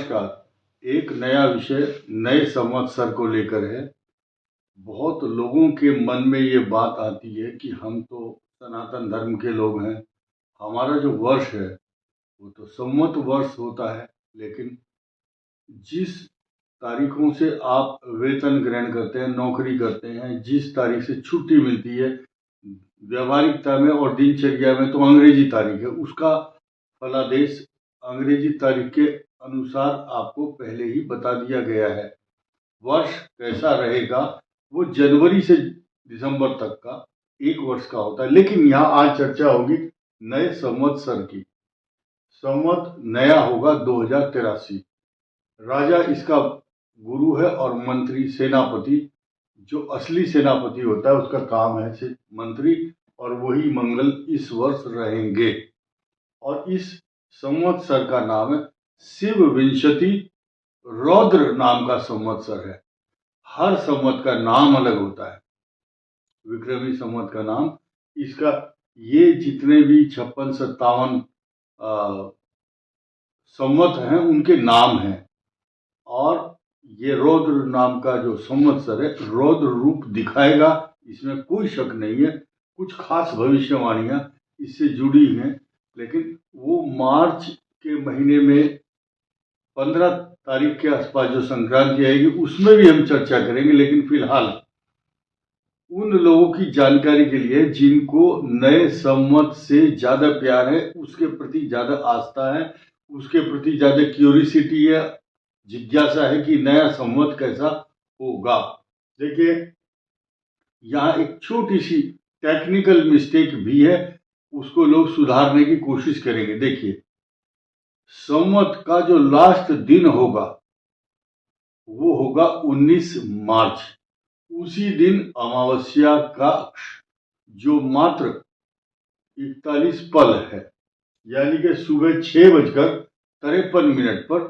नमस्कार। एक नया विषय नए संवत्सर को लेकर है। बहुत लोगों के मन में ये बात आती है कि हम तो सनातन धर्म के लोग हैं, हमारा जो वर्ष है वो तो संवत वर्ष होता है। लेकिन जिस तारीखों से आप वेतन ग्रहण करते हैं, नौकरी करते हैं, जिस तारीख से छुट्टी मिलती है व्यावहारिकता में और दिनचर्या में, तो अंग्रेजी तारीख है, उसका फलादेश अंग्रेजी तारीख के अनुसार आपको पहले ही बता दिया गया है। वर्ष कैसा रहेगा वो जनवरी से दिसंबर तक का एक वर्ष का होता है। लेकिन यहाँ आज चर्चा होगी नए संवत्सर की। संवत नया होगा 2083। राजा इसका गुरु है और मंत्री सेनापति, जो असली सेनापति होता है उसका काम है सिर्फ मंत्री, और वही मंगल इस वर्ष रहेंगे। और इस संवत्सर का नाम है शिव विंशति रौद्र नाम का संवत्सर है। हर संवत का नाम अलग होता है। विक्रमी संवत का नाम इसका, ये जितने भी 56-57 संवत हैं उनके नाम हैं। और ये रौद्र नाम का जो संवत्सर है रौद्र रूप दिखाएगा, इसमें कोई शक नहीं है। कुछ खास भविष्यवाणियां इससे जुड़ी हैं, लेकिन वो मार्च के महीने में 15 तारीख के आसपास जो संक्रांति आएगी उसमें भी हम चर्चा करेंगे। लेकिन फिलहाल उन लोगों की जानकारी के लिए जिनको नए संवत से ज्यादा प्यार है, उसके प्रति ज्यादा आस्था है, उसके प्रति ज्यादा क्यूरियोसिटी है, जिज्ञासा है कि नया संवत कैसा होगा। देखिए, यहाँ एक छोटी सी टेक्निकल मिस्टेक भी है, उसको लोग सुधारने की कोशिश करेंगे। देखिए, संवत का जो लास्ट दिन होगा वो होगा 19 मार्च। उसी दिन अमावस्या का जो मात्र 41 पल है, यानी कि सुबह 6:53 पर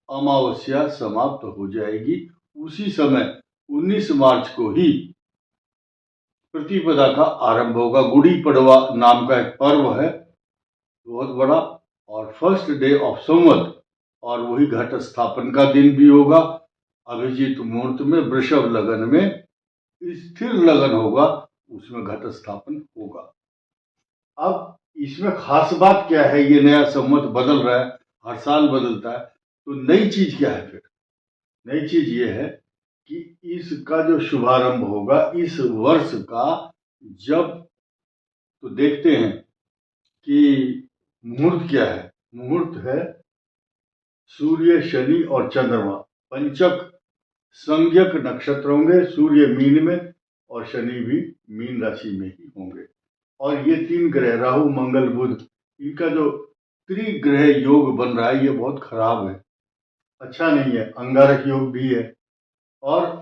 अमावस्या समाप्त हो जाएगी। उसी समय 19 मार्च को ही प्रतिपदा का आरंभ होगा। गुड़ी पड़वा नाम का एक पर्व है, बहुत बड़ा, और फर्स्ट डे ऑफ संवत, और वही घट स्थापन का दिन भी होगा। अभिजीत मुहूर्त में वृषभ लगन में स्थिर लगन होगा, उसमें घट स्थापन होगा। अब इसमें खास बात क्या है? ये नया संवत बदल रहा है, हर साल बदलता है, तो नई चीज क्या है? फिर नई चीज ये है कि इसका जो शुभारंभ होगा इस वर्ष का, जब, तो देखते हैं कि मुहूर्त क्या है। मुहूर्त है सूर्य, शनि और चंद्रमा, पंचक संज्ञक नक्षत्र होंगे। सूर्य मीन में और शनि भी मीन राशि में ही होंगे। और ये 3 ग्रह राहु मंगल बुध, इनका जो त्रिग्रह योग बन रहा है ये बहुत खराब है, अच्छा नहीं है। अंगारक योग भी है, और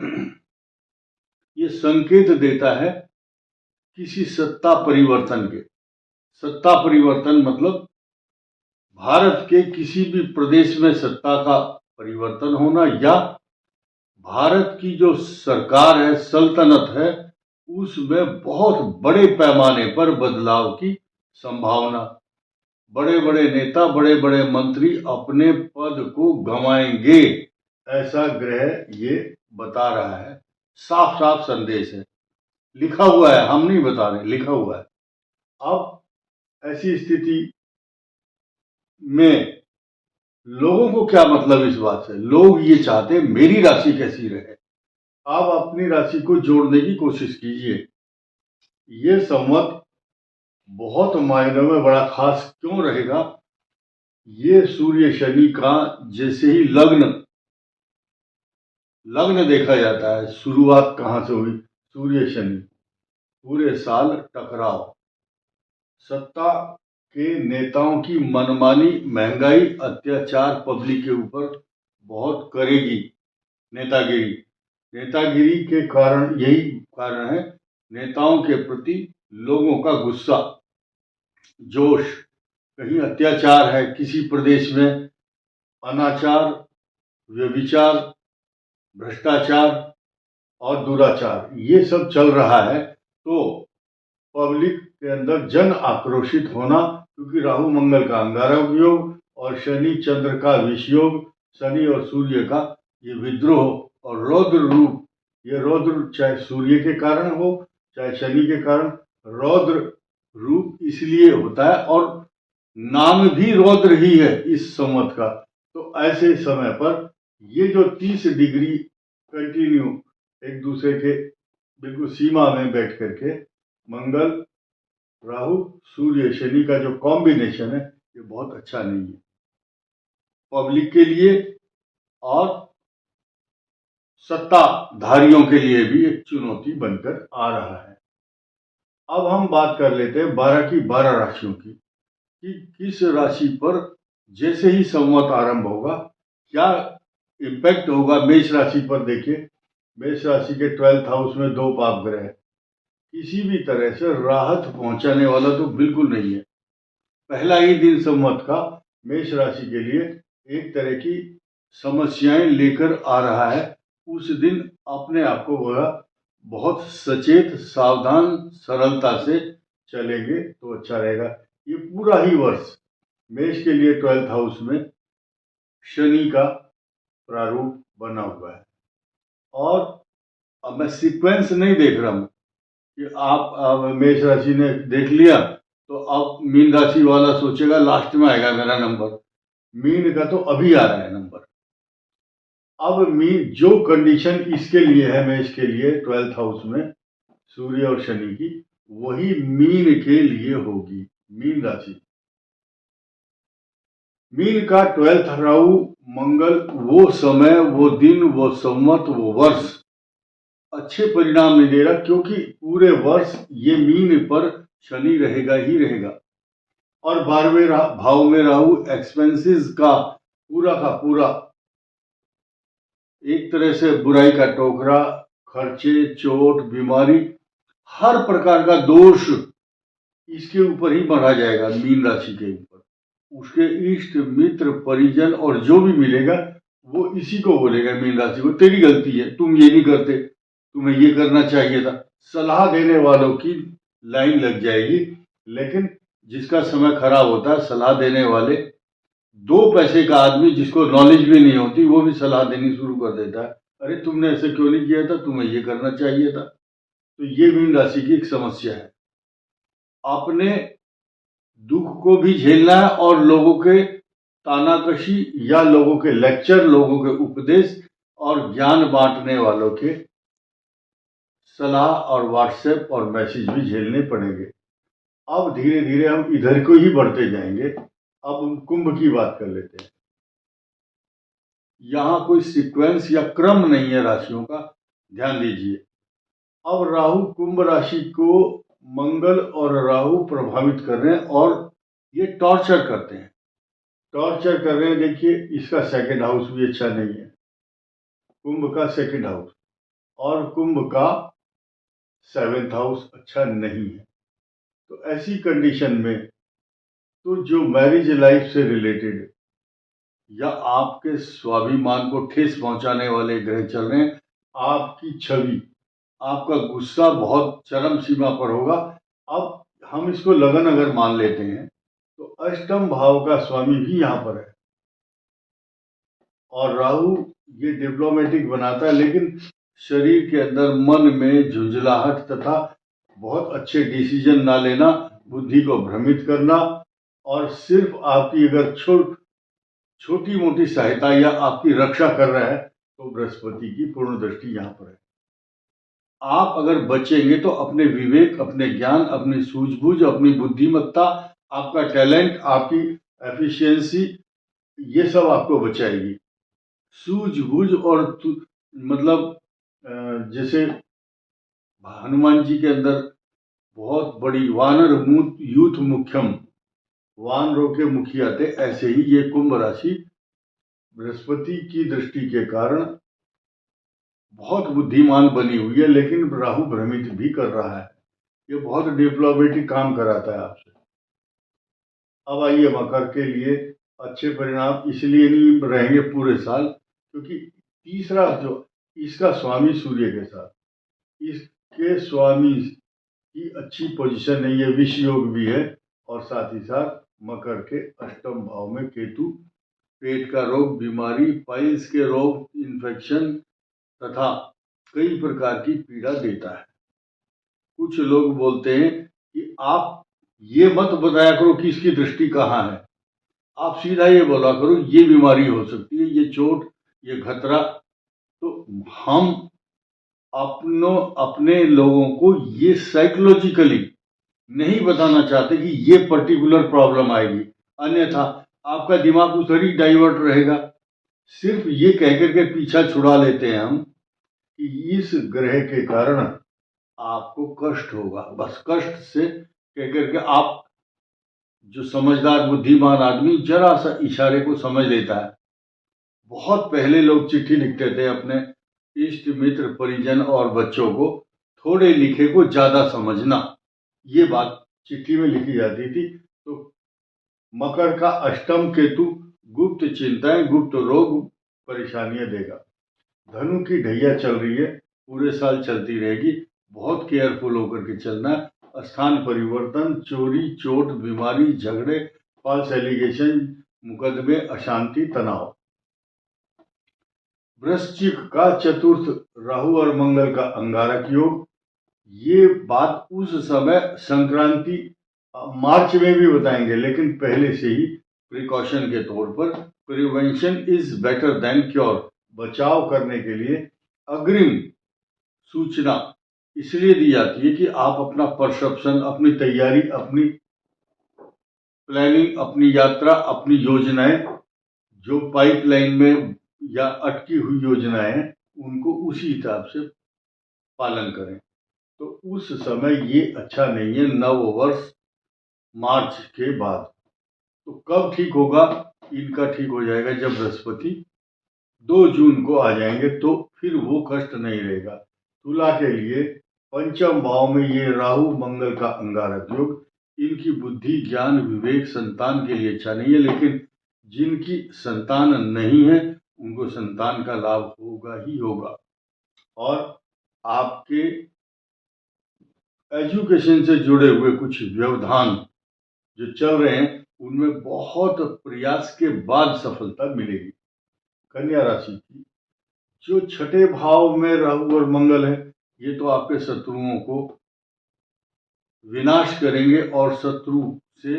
ये संकेत देता है किसी सत्ता परिवर्तन के। सत्ता परिवर्तन मतलब भारत के किसी भी प्रदेश में सत्ता का परिवर्तन होना, या भारत की जो सरकार है, सल्तनत है, उसमें बहुत बड़े पैमाने पर बदलाव की संभावना। बड़े बड़े नेता, बड़े बड़े मंत्री अपने पद को गंवाएंगे, ऐसा ग्रह ये बता रहा है। साफ साफ संदेश है, लिखा हुआ है, हम नहीं बता रहे, लिखा हुआ है। अब ऐसी स्थिति में लोगों को क्या मतलब इस बात से? लोग ये चाहते हैं मेरी राशि कैसी रहे। आप अपनी राशि को जोड़ने की कोशिश कीजिए। ये संवत बहुत मायनों में बड़ा खास क्यों रहेगा? ये सूर्य शनि का जैसे ही लग्न देखा जाता है, शुरुआत कहां से हुई? सूर्य शनि, पूरे साल टकराव, सत्ता के नेताओं की मनमानी, महंगाई, अत्याचार पब्लिक के ऊपर बहुत करेगी। नेतागिरी के कारण, यही कारण है नेताओं के प्रति लोगों का गुस्सा, जोश। कहीं अत्याचार है, किसी प्रदेश में अनाचार, व्यभिचार, भ्रष्टाचार और दुराचार, ये सब चल रहा है, तो पब्लिक के अंदर जन आक्रोशित होना, क्योंकि राहु मंगल का अंगारक योग और शनि चंद्र का विष योग, शनि और सूर्य का ये विद्रोह और रौद्र रूप, ये रौद्र चाहे सूर्य के कारण हो चाहे शनि के कारण, रौद्र रूप इसलिए होता है और नाम भी रौद्र ही है इस संवत का। तो ऐसे समय पर ये जो 30 डिग्री कंटिन्यू एक दूसरे के बिल्कुल सीमा में बैठ करके मंगल राहु सूर्य शनि का जो कॉम्बिनेशन है ये बहुत अच्छा नहीं है पब्लिक के लिए और सत्ताधारियों के लिए भी एक चुनौती बनकर आ रहा है। अब हम बात कर लेते हैं 12 की 12 राशियों की कि किस राशि पर जैसे ही संवत आरंभ होगा क्या इम्पैक्ट होगा। मेष राशि पर देखिए, मेष राशि के 12th हाउस में 2 पाप ग्रह है, किसी भी तरह से राहत पहुंचाने वाला तो बिल्कुल नहीं है। पहला ही दिन संवत का मेष राशि के लिए एक तरह की समस्याएं लेकर आ रहा है। उस दिन अपने आप को वह बहुत सचेत सावधान सरलता से चलेंगे तो अच्छा रहेगा। ये पूरा ही वर्ष मेष के लिए 12th हाउस में शनि का प्रारूप बना हुआ है और अब मैं सीक्वेंस नहीं देख रहा हूं कि आप मेष राशि ने देख लिया तो अब मीन राशि वाला सोचेगा लास्ट में आएगा मेरा नंबर। मीन का तो अभी आ रहा है नंबर। अब मीन जो कंडीशन इसके लिए है मेष के लिए 12th हाउस में सूर्य और शनि की, वही मीन के लिए होगी। मीन राशि, मीन का 12th राहु मंगल, वो समय वो दिन वो संवत वो वर्ष अच्छे परिणाम नहीं दे रहा क्योंकि पूरे वर्ष ये मीन पर शनि रहेगा ही रहेगा और 12वें भाव में राहु एक्सपेंसेस का पूरा एक तरह से बुराई का टोकरा, खर्चे, चोट, बीमारी, हर प्रकार का दोष इसके ऊपर ही बढ़ा जाएगा। मीन राशि के ऊपर उसके इष्ट मित्र परिजन और जो भी मिलेगा वो इसी को बोलेगा मीन राशि को, तेरी गलती है, तुम ये नहीं करते, तुम्हें ये करना चाहिए था। सलाह देने वालों की लाइन लग जाएगी। लेकिन जिसका समय खराब होता है, सलाह देने वाले 2 पैसे का आदमी जिसको नॉलेज भी नहीं होती वो भी सलाह देनी शुरू कर देता है, अरे तुमने ऐसे क्यों नहीं किया था, तुम्हें ये करना चाहिए था। तो ये मीन राशि की एक समस्या है। अपने दुख को भी झेलना है और लोगों के तानाकशी या लोगों के लेक्चर, लोगों के उपदेश और ज्ञान बांटने वालों के सलाह और व्हाट्सएप और मैसेज भी झेलने पड़ेंगे। अब धीरे धीरे हम इधर को ही बढ़ते जाएंगे। अब हम कुंभ की बात कर लेते हैं। यहां कोई सीक्वेंस या क्रम नहीं है राशियों का, ध्यान दीजिए। अब राहु कुंभ राशि को मंगल और राहु प्रभावित कर रहे हैं और ये टॉर्चर करते हैं, टॉर्चर कर रहे हैं। देखिए इसका सेकंड हाउस भी अच्छा नहीं है, कुंभ का सेकंड हाउस, और कुंभ का 7th हाउस अच्छा नहीं है। तो ऐसी कंडीशन में तो जो मैरिज लाइफ से रिलेटेड या आपके स्वाभिमान को ठेस पहुंचाने वाले ग्रह चल रहे हैं, आपकी छवि, आपका गुस्सा बहुत चरम सीमा पर होगा। अब हम इसको लगन अगर मान लेते हैं तो अष्टम भाव का स्वामी भी यहां पर है और राहु ये डिप्लोमेटिक बनाता है, लेकिन शरीर के अंदर मन में झुंझलाहट तथा बहुत अच्छे डिसीजन ना लेना, बुद्धि को भ्रमित करना और सिर्फ आपकी अगर छोटी मोटी सहायता या आपकी रक्षा कर रहा है तो बृहस्पति की पूर्ण दृष्टि यहां पर है। आप अगर बचेंगे तो अपने विवेक, अपने ज्ञान, अपनी सूझबूझ, अपनी बुद्धिमत्ता, आपका टैलेंट, आपकी एफिशिएंसी, ये सब आपको बचाएगी। सूझबूझ और मतलब जैसे हनुमान जी के अंदर बहुत बड़ी वानर यूथ मुख्यम, वानरों के मुखिया थे, ऐसे ही ये कुंभ राशि बृहस्पति की दृष्टि के कारण बहुत बुद्धिमान बनी हुई है, लेकिन राहु भ्रमित भी कर रहा है। ये बहुत डिप्लोमेटिक काम कराता है आपसे। अब आइए मकर के लिए अच्छे परिणाम इसलिए नहीं रहेंगे पूरे साल क्योंकि तीसरा जो इसका स्वामी सूर्य के साथ, इसके स्वामी की अच्छी पोजीशन नहीं है, विष योग भी है और साथ ही साथ मकर के अष्टम भाव में केतु पेट का रोग, बीमारी, पाइल्स के रोग, इन्फेक्शन तथा कई प्रकार की पीड़ा देता है। कुछ लोग बोलते हैं कि आप ये मत बताया करो कि इसकी दृष्टि कहाँ है, आप सीधा ये बोला करो ये बीमारी हो सकती है, ये चोट, ये खतरा। तो हम अपने लोगों को ये साइकोलॉजिकली नहीं बताना चाहते कि ये पर्टिकुलर प्रॉब्लम आएगी, अन्यथा आपका दिमाग उधर ही डाइवर्ट रहेगा। सिर्फ ये कह करके पीछा छुड़ा लेते हैं हम कि इस ग्रह के कारण आपको कष्ट होगा, बस कष्ट से कह करके आप, जो समझदार बुद्धिमान आदमी जरा सा इशारे को समझ लेता है। बहुत पहले लोग चिट्ठी लिखते थे अपने इष्ट मित्र परिजन और बच्चों को, थोड़े लिखे को ज्यादा समझना, ये बात चिट्ठी में लिखी जाती थी। तो मकर का अष्टम केतु गुप्त चिंताएं, गुप्त रोग, परेशानियां देगा। धनु की ढैया चल रही है, पूरे साल चलती रहेगी, बहुत केयरफुल होकर के चलना है। स्थान परिवर्तन, चोरी, चोट, बीमारी, झगड़े, फॉल्स एलिगेशन, मुकदमे, अशांति, तनाव। वृश्चिक का चतुर्थ राहु और मंगल का अंगारक योग। ये बात उस समय संक्रांति मार्च में भी बताएंगे, लेकिन पहले से ही प्रिकॉशन के तौर पर, prevention is better than cure, बचाव करने के लिए अग्रिम सूचना इसलिए दी जाती है कि आप अपना परसेप्शन, अपनी तैयारी, अपनी प्लानिंग, अपनी यात्रा, अपनी योजनाएं, जो पाइपलाइन में या अटकी हुई योजनाएं हैं, उनको उसी हिसाब से पालन करें। तो उस समय ये अच्छा नहीं है, नव वर्ष मार्च के बाद। तो कब ठीक होगा? इनका ठीक हो जाएगा जब बृहस्पति 2 जून को आ जाएंगे, तो फिर वो कष्ट नहीं रहेगा। तुला के लिए पंचम भाव में ये राहु मंगल का अंगारक योग, इनकी बुद्धि, ज्ञान, विवेक संतान के लिए अच्छा नहीं है, लेकिन जिनकी संतान नहीं है उनको संतान का लाभ होगा ही होगा। और आपके एजुकेशन से जुड़े हुए कुछ व्यवधान जो चल रहे हैं, उनमें बहुत प्रयास के बाद सफलता मिलेगी। कन्या राशि की जो छठे भाव में राहु और मंगल है, ये तो आपके शत्रुओं को विनाश करेंगे और शत्रु से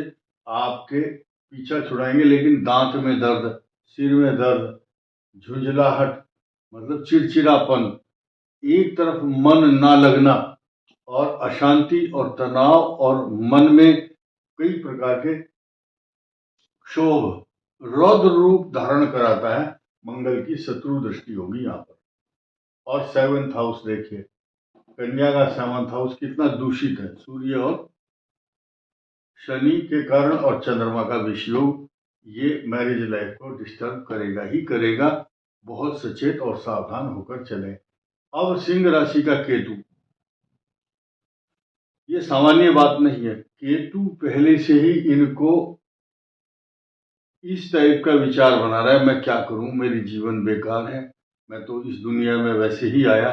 आपके पीछा छुड़ाएंगे, लेकिन दांत में दर्द, सिर में दर्द, झुंझलाहट, मतलब चिड़चिड़ापन, एक तरफ मन ना लगना और अशांति और तनाव और मन में कई प्रकार के क्षोभ, रौद्र रूप धारण कराता है। मंगल की शत्रु दृष्टि होगी यहाँ पर। और 7th हाउस देखिए, कन्या का 7th हाउस कितना दूषित है, सूर्य और शनि के कारण और चंद्रमा का विषयोग, ये मैरिज लाइफ को डिस्टर्ब करेगा ही करेगा। बहुत सचेत और सावधान होकर चले। अब सिंह राशि का केतु, ये सामान्य बात नहीं है। केतु पहले से ही इनको इस टाइप का विचार बना रहा है, मैं क्या करूं, मेरी जीवन बेकार है, मैं तो इस दुनिया में वैसे ही आया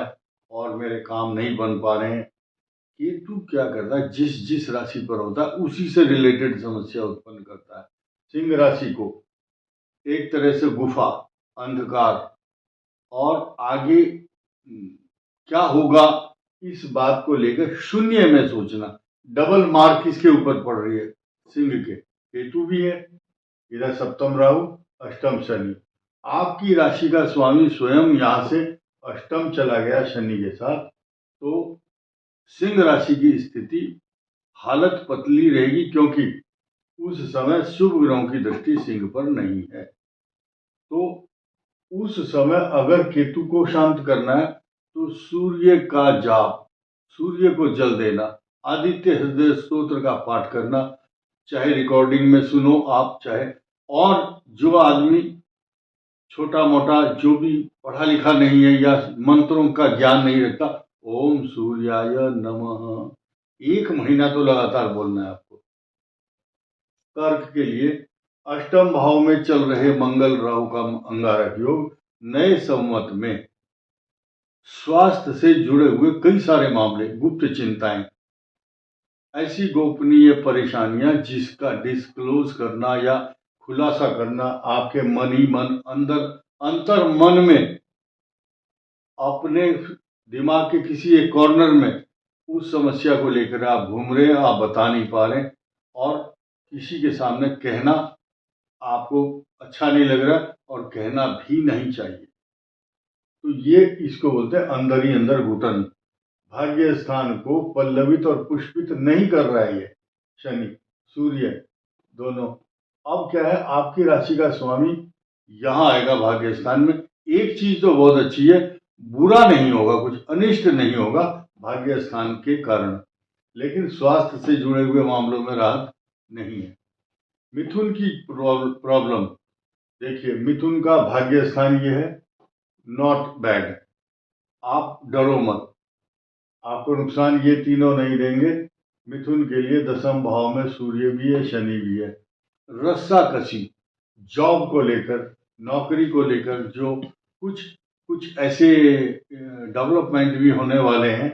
और मेरे काम नहीं बन पा रहे हैं। केतु क्या करता है, जिस जिस राशि पर होता है उसी से रिलेटेड समस्या उत्पन्न करता है। सिंह राशि को एक तरह से गुफा, अंधकार और आगे क्या होगा इस बात को लेकर शून्य में सोचना, डबल मार्क इसके ऊपर पड़ रही है सिंह के। केतु भी है, इधर सप्तम राहु, अष्टम शनि। आपकी राशि का स्वामी स्वयं यहां से अष्टम चला गया शनि के साथ, तो सिंह राशि की स्थिति, हालत पतली रहेगी, क्योंकि उस समय शुभ ग्रहों की दृष्टि सिंह पर नहीं है। तो उस समय अगर केतु को शांत करना है तो सूर्य का जाप, सूर्य को जल देना, आदित्य हृदय स्तोत्र का पाठ करना, चाहे रिकॉर्डिंग में सुनो आप, चाहे, और जो आदमी छोटा मोटा जो भी पढ़ा लिखा नहीं है या मंत्रों का ज्ञान नहीं रखता, ओम सूर्याय नमः 1 महीना तो लगातार बोलना है आपको। कर्क के लिए अष्टम भाव में चल रहे मंगल राहु का अंगारक योग, नए संवत में स्वास्थ्य से जुड़े हुए कई सारे मामले, गुप्त चिंताएं, ऐसी गोपनीय परेशानियां जिसका डिस्क्लोज करना या खुलासा करना, आपके मन ही मन अंतर मन में अपने दिमाग के किसी एक कॉर्नर में उस समस्या को लेकर आप घूम रहे हैं, आप बता नहीं पा रहे हैं और किसी के सामने कहना आपको अच्छा नहीं लग रहा और कहना भी नहीं चाहिए। तो ये इसको बोलते हैं अंदर ही अंदर घुटन। भाग्य स्थान को पल्लवित और पुष्पित नहीं कर रहा है ये शनि सूर्य दोनों। अब क्या है, आपकी राशि का स्वामी यहाँ आएगा भाग्य स्थान में। एक चीज तो बहुत अच्छी है, बुरा नहीं होगा, कुछ अनिष्ट नहीं होगा भाग्य स्थान के कारण, लेकिन स्वास्थ्य से जुड़े हुए मामलों में राहत नहीं है। मिथुन की प्रॉब्लम देखिए, मिथुन का भाग्य स्थान ये है, नॉट बैड। आप डरो मत, आपको नुकसान ये तीनों नहीं देंगे। मिथुन के लिए 10वें भाव में सूर्य भी है, शनि भी है। रस्साकसी, जॉब को लेकर, नौकरी को लेकर जो कुछ ऐसे डेवलपमेंट भी होने वाले हैं,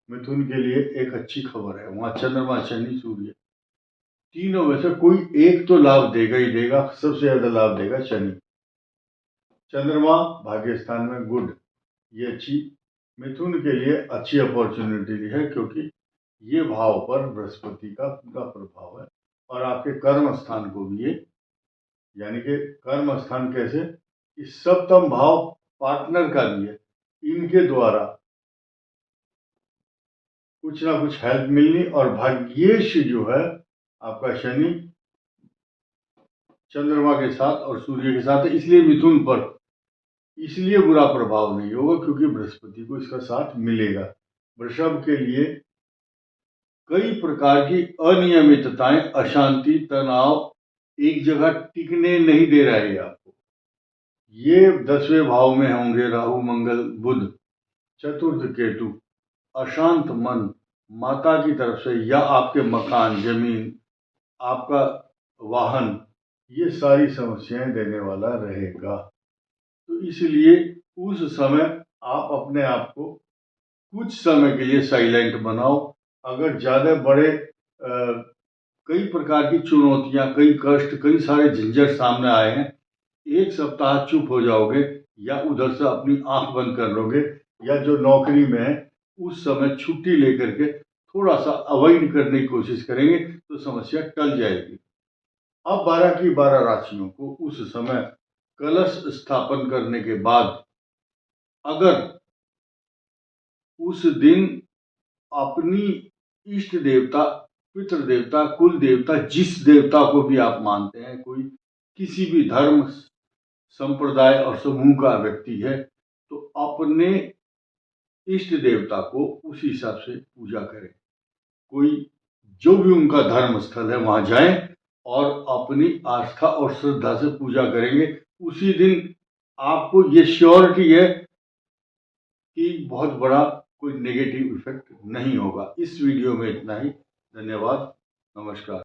मिथुन के लिए एक अच्छी खबर है। वहाँ चंद्रमा, शनि, सूर्य तीनों में से कोई एक तो लाभ देगा ही देगा। सबसे ज्यादा लाभ देगा शनि। चंद्रमा भाग्य स्थान में गुड, ये अच्छी मिथुन के लिए अच्छी अपॉर्चुनिटी है, क्योंकि ये भाव पर बृहस्पति का पूरा प्रभाव है और आपके कर्म स्थान को भी ये, यानी कि कर्म स्थान कैसे, इस 7वां भाव पार्टनर का भी है, इनके द्वारा कुछ ना कुछ हेल्प मिलनी। और भाग्येश जो है आपका शनि चंद्रमा के साथ और सूर्य के साथ है, इसलिए मिथुन पर इसलिए बुरा प्रभाव नहीं होगा, क्योंकि बृहस्पति को इसका साथ मिलेगा। वृषभ के लिए कई प्रकार की अनियमितताएं, अशांति, तनाव एक जगह टिकने नहीं दे रहा है आपको। ये 10वें भाव में होंगे राहु, मंगल, बुध, चतुर्थ केतु। अशांत मन, माता की तरफ से या आपके मकान, जमीन, आपका वाहन, ये सारी समस्याएं देने वाला रहेगा। तो इसलिए उस समय आप अपने आप को कुछ समय के लिए साइलेंट बनाओ। अगर ज्यादा बड़े कई प्रकार की चुनौतियां, कई कष्ट, कई सारे झंझट सामने आए हैं, एक सप्ताह चुप हो जाओगे या उधर से अपनी आंख बंद कर लोगे, या जो नौकरी में है उस समय छुट्टी लेकर के थोड़ा सा अवॉइड करने की कोशिश करेंगे तो समस्या टल जाएगी। अब 12 की 12 राशियों को उस समय कलश स्थापन करने के बाद अगर उस दिन अपनी इष्ट देवता, पितृ देवता, कुल देवता, जिस देवता को भी आप मानते हैं, कोई किसी भी धर्म, संप्रदाय और समूह का व्यक्ति है, तो अपने इष्ट देवता को उस हिसाब से पूजा करें। कोई जो भी उनका धर्म स्थल है वहां जाएं और अपनी आस्था और श्रद्धा से पूजा करेंगे। उसी दिन आपको ये श्योरिटी है कि बहुत बड़ा कोई नेगेटिव इफेक्ट नहीं होगा। इस वीडियो में इतना ही। धन्यवाद, नमस्कार।